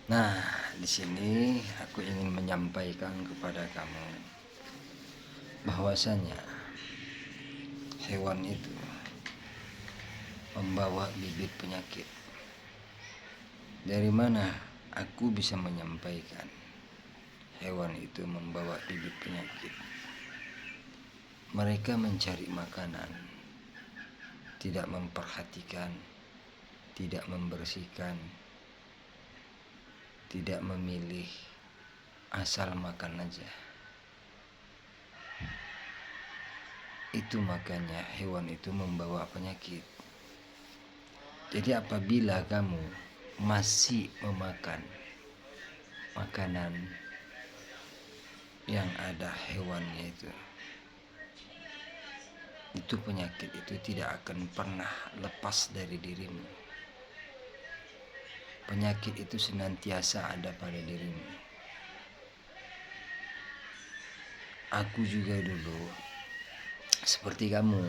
Nah, di sini aku ingin menyampaikan kepada kamu bahwasanya hewan itu membawa bibit penyakit. Dari mana aku bisa menyampaikan hewan itu membawa bibit penyakit? Mereka mencari makanan, tidak memperhatikan, tidak membersihkan, tidak memilih, asal makan aja. Itu makanya hewan itu membawa penyakit. Jadi apabila kamu masih memakan makanan yang ada hewannya itu penyakit itu tidak akan pernah lepas dari dirimu. Penyakit itu senantiasa ada pada dirimu. Aku juga dulu seperti kamu.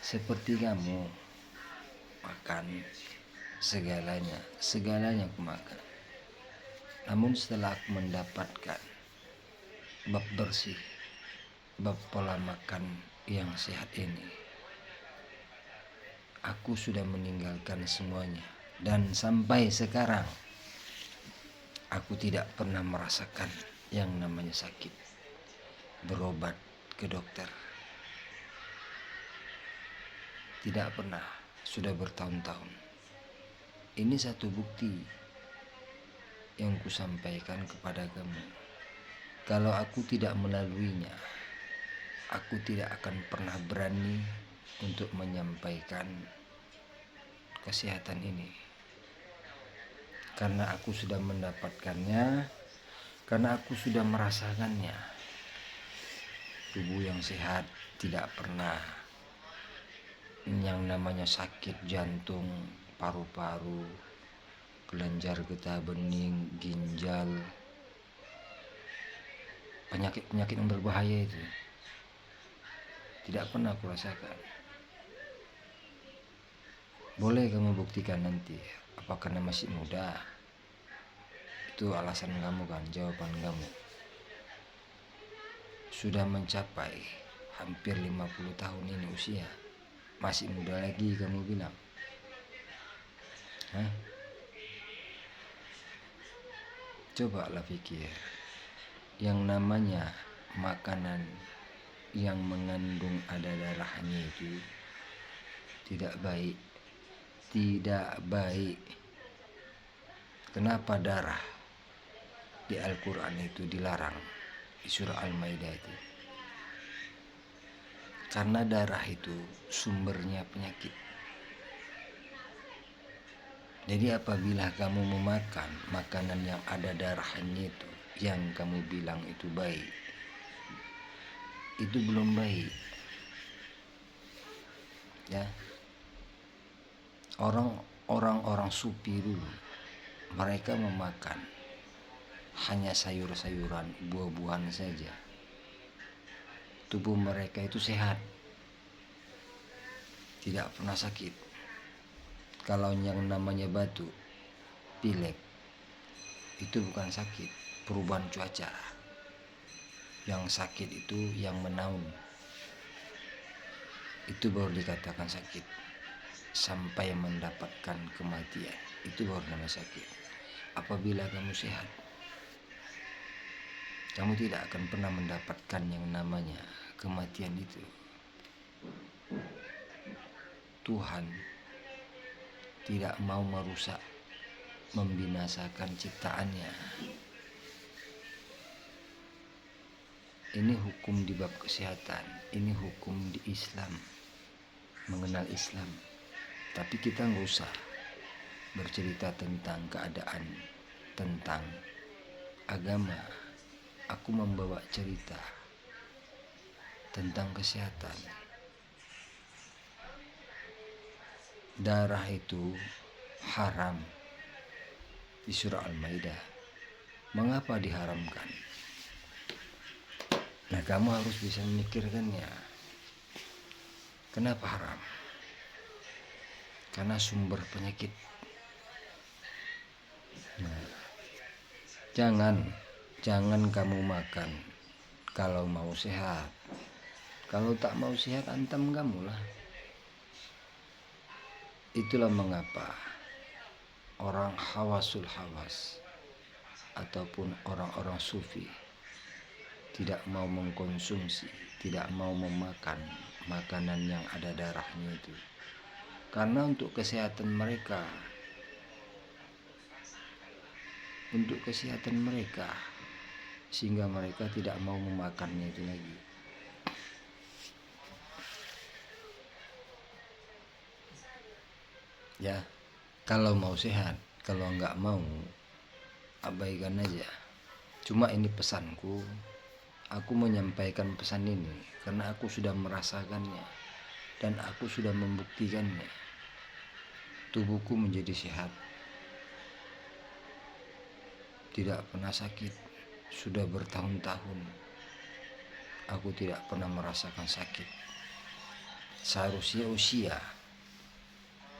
Seperti kamu makan segalanya aku makan. Namun setelah aku mendapatkan bab bersih, bab pola makan yang sehat ini, aku sudah meninggalkan semuanya. Dan sampai sekarang aku tidak pernah merasakan yang namanya sakit. Berobat ke dokter tidak pernah, sudah bertahun-tahun. Ini satu bukti yang kusampaikan kepada kamu. Kalau aku tidak melaluinya, aku tidak akan pernah berani untuk menyampaikan kesehatan ini. Karena aku sudah mendapatkannya, karena aku sudah merasakannya. Tubuh yang sehat tidak pernah yang namanya sakit jantung, paru-paru, kelenjar getah bening, ginjal, penyakit-penyakit yang berbahaya itu tidak pernah aku rasakan. Boleh kamu buktikan nanti, apa karena masih muda? Itu alasan kamu kan, jawaban kamu. Sudah mencapai hampir 50 tahun ini usia, masih muda lagi kamu bilang. Cobalah pikir, yang namanya makanan yang mengandung ada darahnya itu tidak baik. Kenapa darah di Al-Quran itu dilarang, di surah Al-Maidah itu? Karena darah itu sumbernya penyakit. Jadi apabila kamu memakan makanan yang ada darahnya itu, yang kamu bilang itu baik, itu belum baik. Ya, orang-orang sufi dulu, mereka memakan hanya sayur-sayuran, buah-buahan saja. Tubuh mereka itu sehat, tidak pernah sakit. Kalau yang namanya batu, pilek, itu bukan sakit, perubahan cuaca. Yang sakit itu yang menaun, itu baru dikatakan sakit. Sampai mendapatkan kematian, itu baru namanya sakit. Apabila kamu sehat, kamu tidak akan pernah mendapatkan yang namanya kematian itu. Tuhan tidak mau merusak, membinasakan ciptaannya. Ini hukum di bab kesehatan, ini hukum di Islam, mengenal Islam. Tapi kita nggak usah bercerita tentang keadaan, tentang agama. Aku membawa cerita tentang kesehatan. Darah itu haram di surah Al-Maidah. Mengapa diharamkan? Nah, kamu harus bisa memikirkannya. Kenapa haram? Karena sumber penyakit. Nah, jangan kamu makan kalau mau sehat. Kalau tak mau sehat, antam kamu lah. Itulah mengapa orang hawasul hawas ataupun orang-orang sufi tidak mau mengkonsumsi, tidak mau memakan makanan yang ada darahnya itu. Karena untuk kesehatan mereka, sehingga mereka tidak mau memakannya itu lagi. Ya, kalau mau sehat, kalau nggak mau, abaikan aja. Cuma ini pesanku, aku menyampaikan pesan ini karena aku sudah merasakannya dan aku sudah membuktikannya. Tubuhku menjadi sehat, tidak pernah sakit. Sudah bertahun-tahun aku tidak pernah merasakan sakit. Seharusnya usia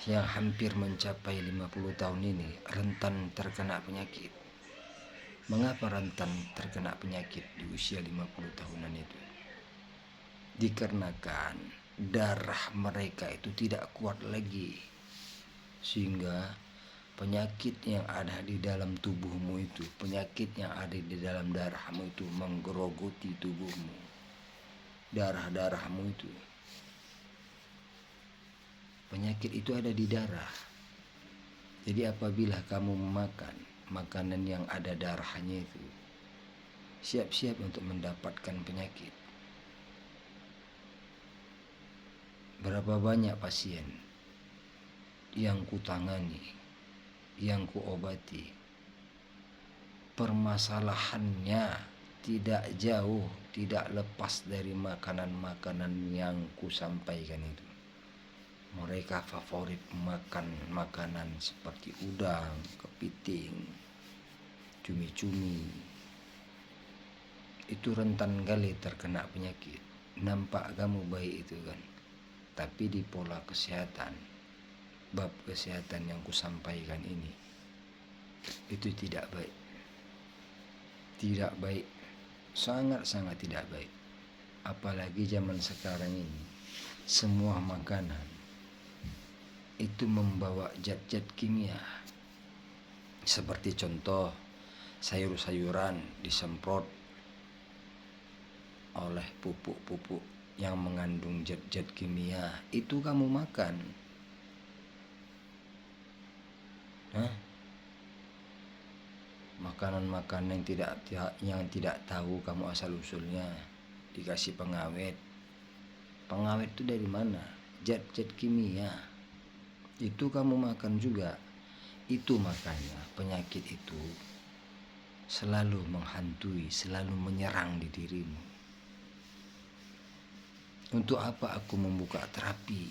yang hampir mencapai 50 tahun ini rentan terkena penyakit. Mengapa rentan terkena penyakit di usia 50 tahunan itu? Dikarenakan darah mereka itu tidak kuat lagi, sehingga penyakit yang ada di dalam tubuhmu itu, penyakit yang ada di dalam darahmu itu menggerogoti tubuhmu, darah-darahmu itu. Penyakit itu ada di darah. Jadi apabila kamu memakan makanan yang ada darahnya itu, siap-siap untuk mendapatkan penyakit. Berapa banyak pasien yang kutangani, yang kuobati, permasalahannya tidak jauh, tidak lepas dari makanan-makanan yang kusampaikan itu. Mereka favorit makan makanan seperti udang, kepiting, cumi-cumi. Itu rentan kali terkena penyakit. Nampak kamu baik itu kan, tapi di pola kesehatan, bab kesehatan yang kusampaikan ini, itu tidak baik. Tidak baik, sangat-sangat tidak baik. Apalagi zaman sekarang ini, semua makanan itu membawa zat-zat kimia. Seperti contoh, sayur-sayuran disemprot oleh pupuk-pupuk yang mengandung zat-zat kimia. Itu kamu makan. Makanan-makanan yang tidak tahu kamu asal usulnya, dikasih pengawet. Pengawet itu dari mana? Zat-zat kimia. Itu kamu makan juga. Itu makanya penyakit itu selalu menghantui, selalu menyerang di dirimu. Untuk apa aku membuka terapi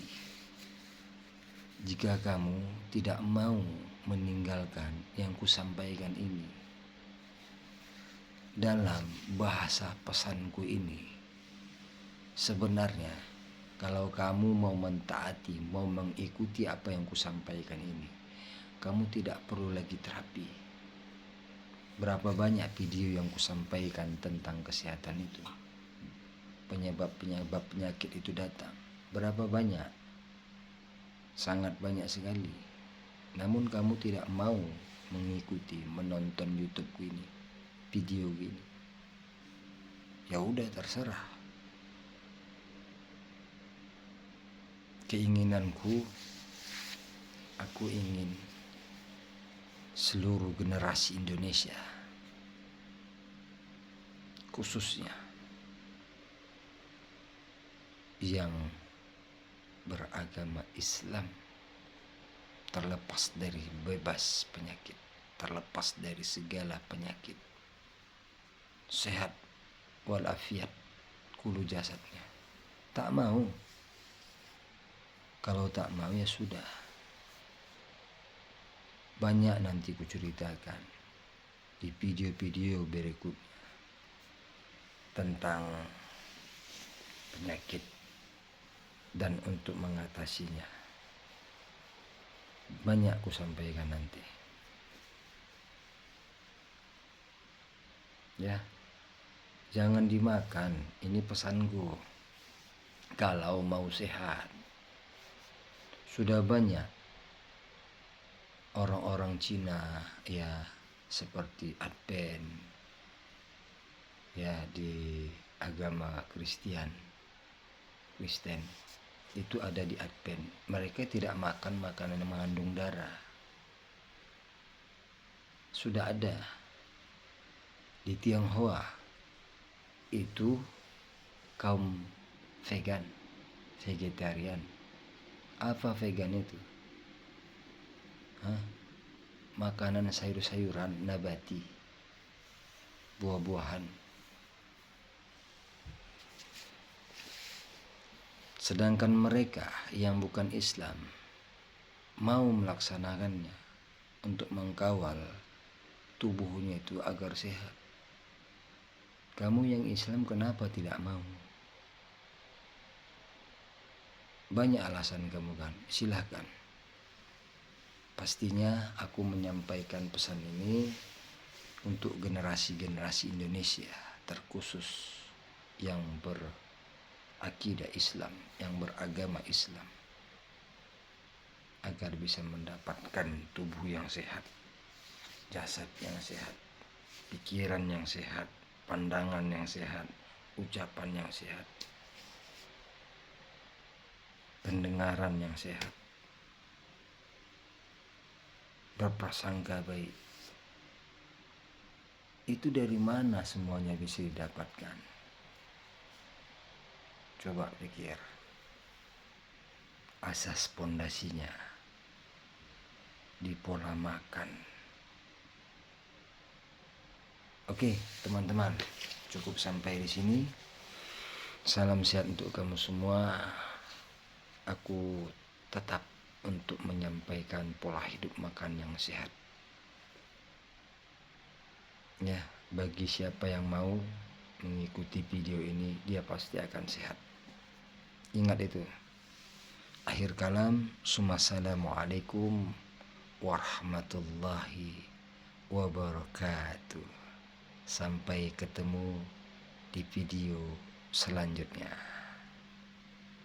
jika kamu tidak mau meninggalkan yang kusampaikan ini? Dalam bahasa pesanku ini, sebenarnya kalau kamu mau mentaati, mau mengikuti apa yang kusampaikan ini, kamu tidak perlu lagi terapi. Berapa banyak video yang kusampaikan tentang kesehatan itu, penyebab-penyebab penyakit itu datang. Berapa banyak? Sangat banyak sekali. Namun kamu tidak mau mengikuti, menonton YouTube ini, video ini. Ya udah, terserah. Keinginanku, aku ingin seluruh generasi Indonesia, khususnya yang beragama Islam, terlepas dari bebas penyakit, terlepas dari segala penyakit, sehat walafiat kulu jasadnya. Tak mau. Kalau tak mau ya sudah. Banyak nanti kuceritakan di video-video berikutnya tentang penyakit dan untuk mengatasinya. Banyak kusampaikan nanti. Ya, jangan dimakan. Ini pesanku. Kalau mau sehat, sudah banyak orang-orang Cina ya, seperti Advent ya, di agama Kristen itu ada di Advent. Mereka tidak makan makanan yang mengandung darah. Sudah ada di Tionghoa, itu kaum vegetarian. Apa vegan itu? Makanan sayur-sayuran nabati, buah-buahan. Sedangkan mereka yang bukan Islam mau melaksanakannya untuk mengkawal tubuhnya itu agar sehat. Kamu yang Islam kenapa tidak mau? Banyak alasan kamu kan, silahkan. Pastinya aku menyampaikan pesan ini untuk generasi-generasi Indonesia, terkhusus yang berakidah Islam, yang beragama Islam, agar bisa mendapatkan tubuh yang sehat, jasad yang sehat, pikiran yang sehat, pandangan yang sehat, ucapan yang sehat, pendengaran yang sehat, berprasangka baik. Itu dari mana semuanya bisa didapatkan? Coba pikir. Asas pondasinya di pola makan. Oke, teman-teman, cukup sampai di sini. Salam sehat untuk kamu semua. Aku tetap untuk menyampaikan pola hidup makan yang sehat. Ya, bagi siapa yang mau mengikuti video ini, dia pasti akan sehat. Ingat itu. Akhir kalam, assalamualaikum warahmatullahi wabarakatuh. Sampai ketemu di video selanjutnya.